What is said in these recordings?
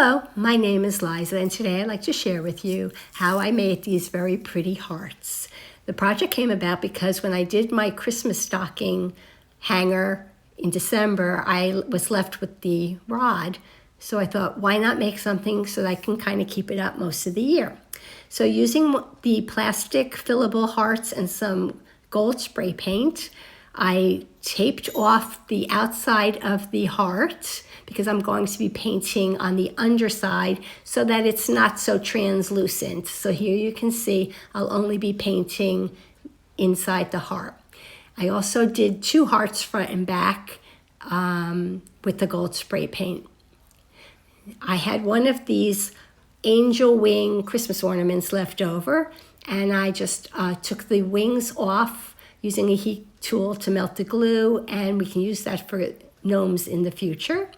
Hello, my name is Liza, and today I'd like to share with you how I made these very pretty hearts. The project came about because when I did my Christmas stocking hanger in December, I was left with the rod. So I thought, why not make something so that I can kind of keep it up most of the year? So using the plastic fillable hearts and some gold spray paint, I taped off the outside of the heart because I'm going to be painting on the underside so that it's not so translucent. So here you can see I'll only be painting inside the heart. I also did 2 hearts front and back with the gold spray paint. I had one of these angel wing Christmas ornaments left over, and I just took the wings off using a heat tool to melt the glue, and we can use that for gnomes in the future.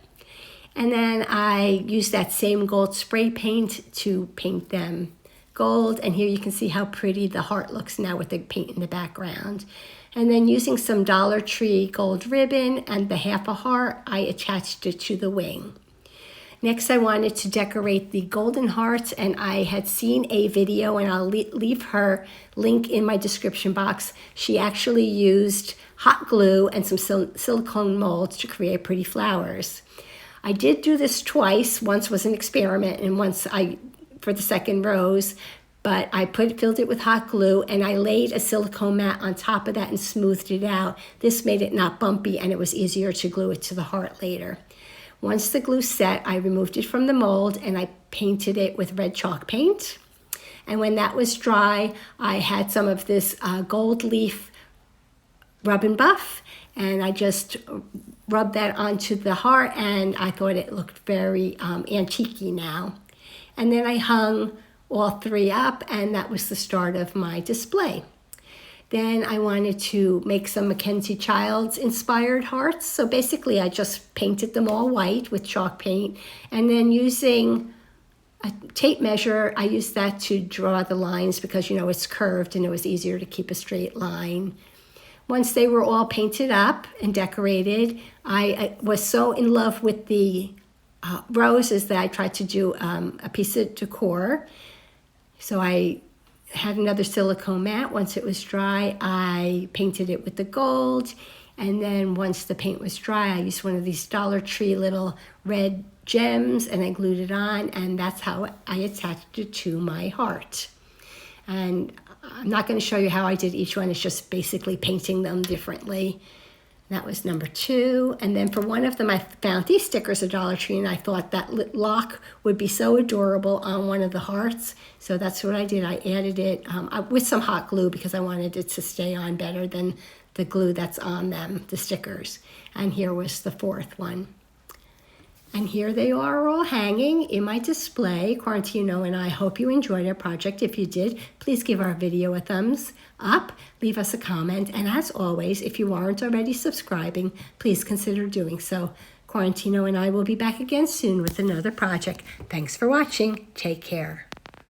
And then I used that same gold spray paint to paint them gold, and here you can see how pretty the heart looks now with the paint in the background. And then using some DollarTree gold ribbon and the half a heart, I attached it to the wing. Next, I wanted to decorate the golden hearts, and I had seen a video, and I'll leave her link in my description box. She actually used hot glue and some silicone molds to create pretty flowers. I did do this twice. Once was an experiment, and once for the second rose, but I filled it with hot glue, and I laid a silicone mat on top of that and smoothed it out. This made it not bumpy, and it was easier to glue it to the heart later. Once the glue set, I removed it from the mold and I painted it with red chalk paint. And when that was dry, I had some of this gold leaf rub and buff, and I just rubbed that onto the heart, and I thought it looked very antique-y now. And then I hung all 3 up, and that was the start of my display. Then I wanted to make some Mackenzie Childs inspired hearts. So basically I just painted them all white with chalk paint, and then using a tape measure, I used that to draw the lines because, you know, it's curved and it was easier to keep a straight line. Once they were all painted up and decorated, I was so in love with the roses that I tried to do a piece of decor. So I had another silicone mat. Once it was dry, I painted it with the gold. And then once the paint was dry, I used one of these DollarTree little red gems, and I glued it on, and that's how I attached it to my heart. And I'm not going to show you how I did each one. It's just basically painting them differently. That was number 2. And then for one of them, I found these stickers at DollarTree, and I thought that lock would be so adorable on one of the hearts. So that's what I did. I added it with some hot glue because I wanted it to stay on better than the glue that's on them, the stickers. And here was the 4th one. And here they are all hanging in my display. Quarantino and I hope you enjoyed our project. If you did, please give our video a thumbs up, leave us a comment, and as always, if you aren't already subscribing, please consider doing so. Quarantino and I will be back again soon with another project. Thanks for watching. Take care.